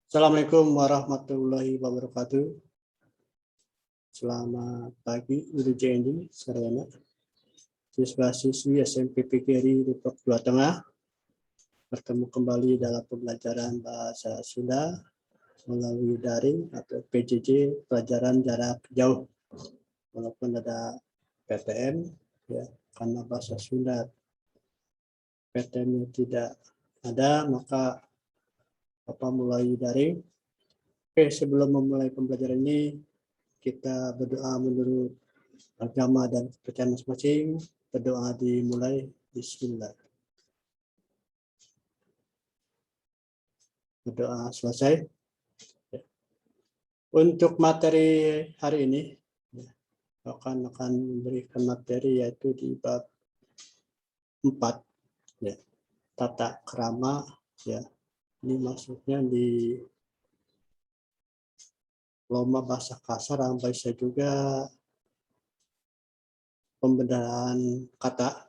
Assalamualaikum warahmatullahi wabarakatuh. Selamat pagi, Guru JND, sarjana siswa-siswi SMP PGRI Depok Jawa Tengah. Bertemu kembali dalam pembelajaran bahasa Sunda melalui daring atau PJJ, pelajaran jarak jauh. Walaupun ada PTM, ya, karena bahasa Sunda PTM-nya tidak ada, maka Bapak mulai daring. Oke, sebelum memulai pembelajaran ini, kita berdoa menurut agama dan kepercayaan masing-masing. Berdoa dimulai. Bismillah. Berdoa selesai. Untuk materi hari ini, akan memberikan materi yaitu di bab 4, ya, tata krama, ya. Ini maksudnya di lomba bahasa kasar, bisa juga pembedahan kata.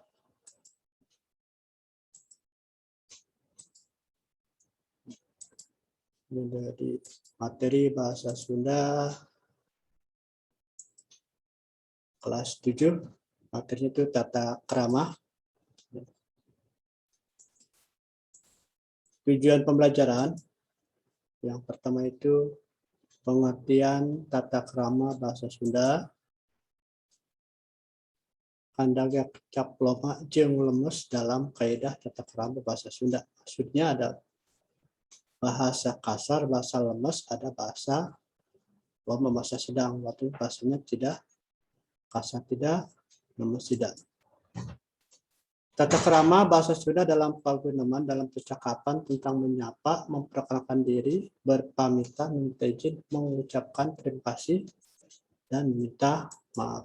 Dari materi bahasa Sunda kelas 7, materinya itu tata krama. Tujuan pembelajaran yang pertama itu pengertian tata krama bahasa Sunda. Kandaga kecap loma jeung lemes dalam kaidah tata krama bahasa Sunda. Maksudnya ada bahasa kasar, bahasa lemes, ada bahasa loma, bahasa sedang. Waktu bahasanya tidak kasar, tidak lemes, tidak. Tata krama bahasa Sunda dalam paguyuban, dalam percakapan tentang menyapa, memperkenalkan diri, berpamitan, meminta izin, mengucapkan terima kasih, dan meminta maaf.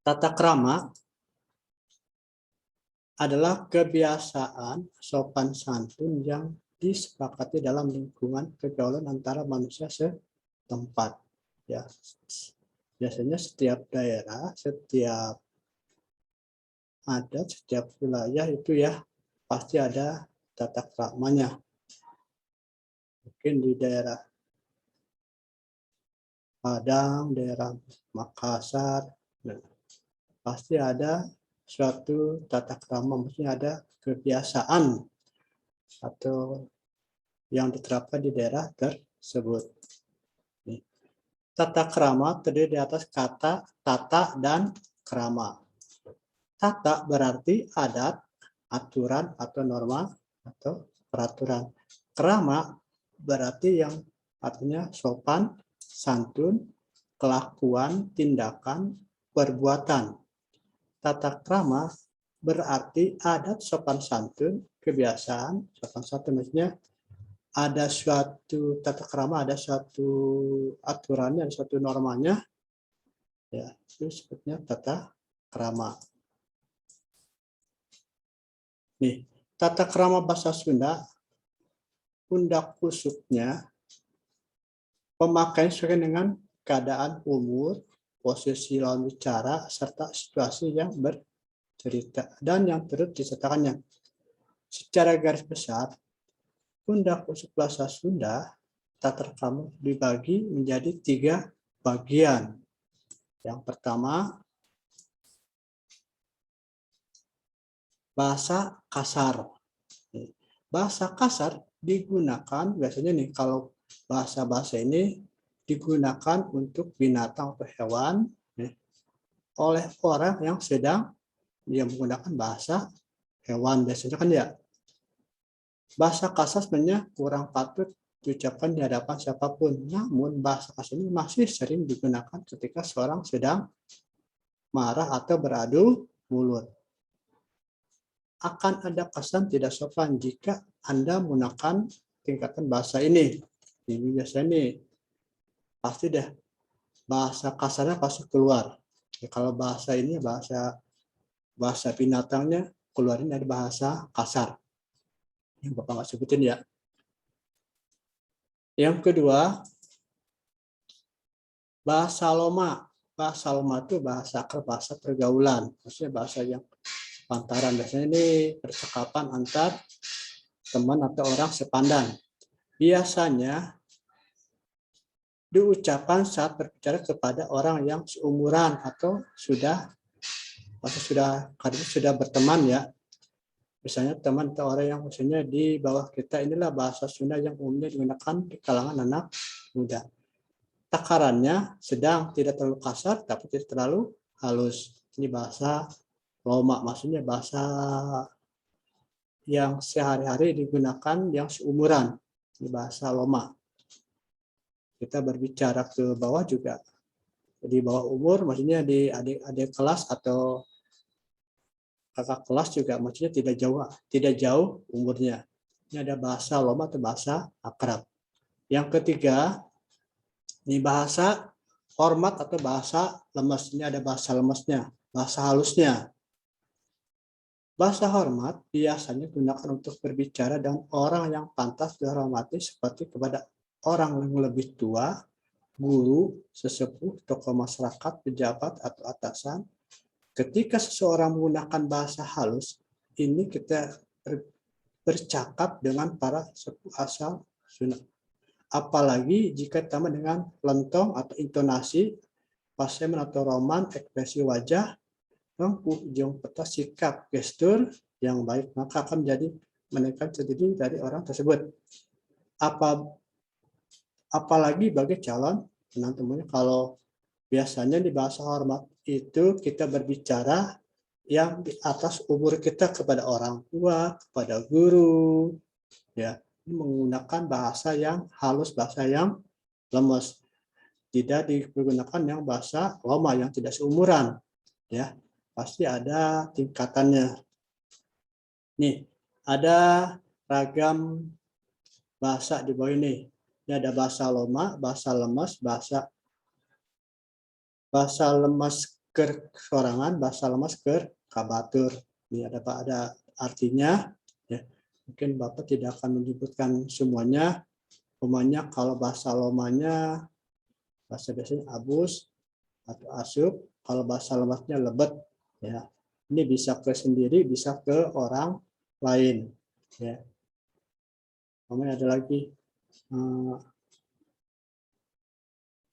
Tata krama adalah kebiasaan sopan santun yang disepakati dalam lingkungan pergaulan antara manusia setempat. Ya, biasanya setiap daerah, setiap adat, setiap wilayah itu ya pasti ada tata kramanya. Mungkin di daerah Padang, daerah Makassar, pasti ada suatu tata krama, maksudnya ada kebiasaan atau yang diterapkan di daerah tersebut. Tata krama terdiri di atas kata tata dan krama. Tata berarti adat, aturan atau norma atau peraturan. Krama berarti yang artinya sopan, santun, kelakuan, tindakan, perbuatan. Tata krama berarti adat, sopan santun, kebiasaan, sopan santun, maksudnya ada suatu tata krama, ada suatu aturannya, ada suatu normanya, ya, itu sebutnya tata krama. Nih, tata krama bahasa Sunda, pundak kusuknya pemakaian sesuai dengan keadaan umur, posisi lawan bicara, serta situasi yang bercerita dan yang turut disertakannya. Secara garis besar, pundak kusuk bahasa Sunda tata krama dibagi menjadi 3 bagian. Yang pertama, bahasa kasar. Bahasa kasar digunakan biasanya nih, kalau bahasa-bahasa ini digunakan untuk binatang atau hewan oleh orang yang sedang dia menggunakan bahasa hewan biasanya kan ya. Bahasa kasar sebenarnya kurang patut diucapkan di hadapan siapapun. Namun bahasa kasar ini masih sering digunakan ketika seorang sedang marah atau beradu mulut. Akan ada kesan tidak sopan jika Anda menggunakan tingkatan bahasa ini. Ini biasanya nih, pasti deh bahasa kasarnya pasti keluar. Ya, kalau bahasa ini bahasa binatangnya keluarin dari bahasa kasar. Yang Bapak nggak sebutin ya. Yang kedua, bahasa loma. Bahasa loma itu bahasa pergaulan. Maksudnya bahasa yang pantaran. Biasanya ini percakapan antar teman atau orang sepandan. biasanya diucapkan saat berbicara kepada orang yang seumuran atau sudah berteman ya. Misalnya teman atau orang yang usianya di bawah kita, inilah bahasa Sunda yang umumnya digunakan di kalangan anak muda. Takarannya sedang, tidak terlalu kasar tapi tidak terlalu halus. Ini bahasa loma, maksudnya bahasa yang sehari-hari digunakan yang seumuran. Ini bahasa loma. Kita berbicara ke bawah juga, di bawah umur, maksudnya di adik-adik kelas atau kakak kelas juga, maksudnya tidak jauh umurnya. Ini ada bahasa loma atau bahasa akrab. Yang ketiga, ini bahasa hormat atau bahasa lemes. Ini ada bahasa lemesnya, bahasa halusnya. Bahasa hormat biasanya digunakan untuk berbicara dengan orang yang pantas dihormati seperti kepada orang yang lebih tua, guru, sesepuh, tokoh masyarakat, pejabat, atau atasan. Ketika seseorang menggunakan bahasa halus, ini kita bercakap dengan para sepuh asal Sunda. Apalagi jika ditambah dengan lentong atau intonasi, paseman atau roman, ekspresi wajah, lengkuh, jong peta, sikap, gestur yang baik, maka akan menjadi menaikkan diri dari orang tersebut. Apalagi bagi calon teman-temannya, kalau biasanya di bahasa hormat itu kita berbicara yang di atas umur kita kepada orang tua, kepada guru, ya, menggunakan bahasa yang halus, bahasa yang lemes, tidak digunakan yang bahasa loma yang tidak seumuran, ya, pasti ada tingkatannya. Nih, ada ragam bahasa di bawah ini. Ini ada bahasa loma, bahasa lemes, bahasa lemes ke sorangan, bahasa lemes ke kabatur. Ini ada artinya. Ya. Mungkin Bapak tidak akan menyebutkan semuanya. Umumnya kalau bahasa lomanya, bahasa biasanya abus atau asup. Kalau bahasa lemesnya lebet. Ya. Ini bisa ke sendiri, bisa ke orang lain. Ya. Kemudian ada lagi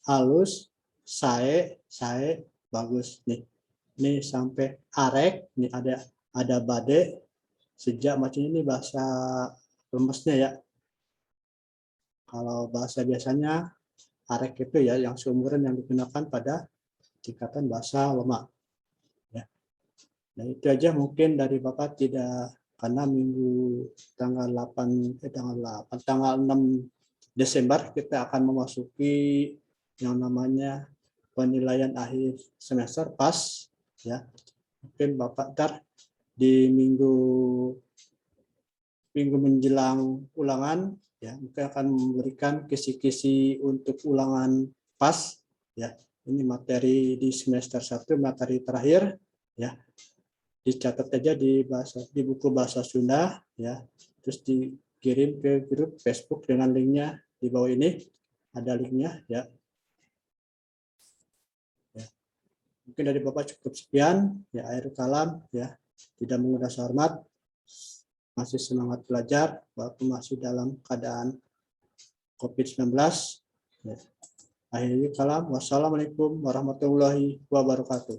halus, sae, bagus nih. Ini sampai arek, ini ada bade, sejak, macam ini bahasa lemesnya ya. Kalau bahasa biasanya arek itu ya yang seumuran yang digunakan pada tingkatan bahasa loma. Ya. Nah, itu aja mungkin dari Bapak, tidak, karena minggu tanggal 6 Desember kita akan memasuki yang namanya penilaian akhir semester pas, ya. Mungkin Bapak ntar di minggu menjelang ulangan, ya, mungkin akan memberikan kisi-kisi untuk ulangan pas, ya. Ini materi di semester 1, materi terakhir, ya. Dicatat aja di buku bahasa Sunda, ya. Terus dikirim ke grup Facebook dengan linknya di bawah ini, ada linknya, ya. Mungkin dari Bapak cukup sekian, ya. Akhir kalam, ya, tidak mengurus hormat, masih semangat belajar walaupun masih dalam keadaan COVID-19. Ya. Akhir kalam, wassalamualaikum warahmatullahi wabarakatuh.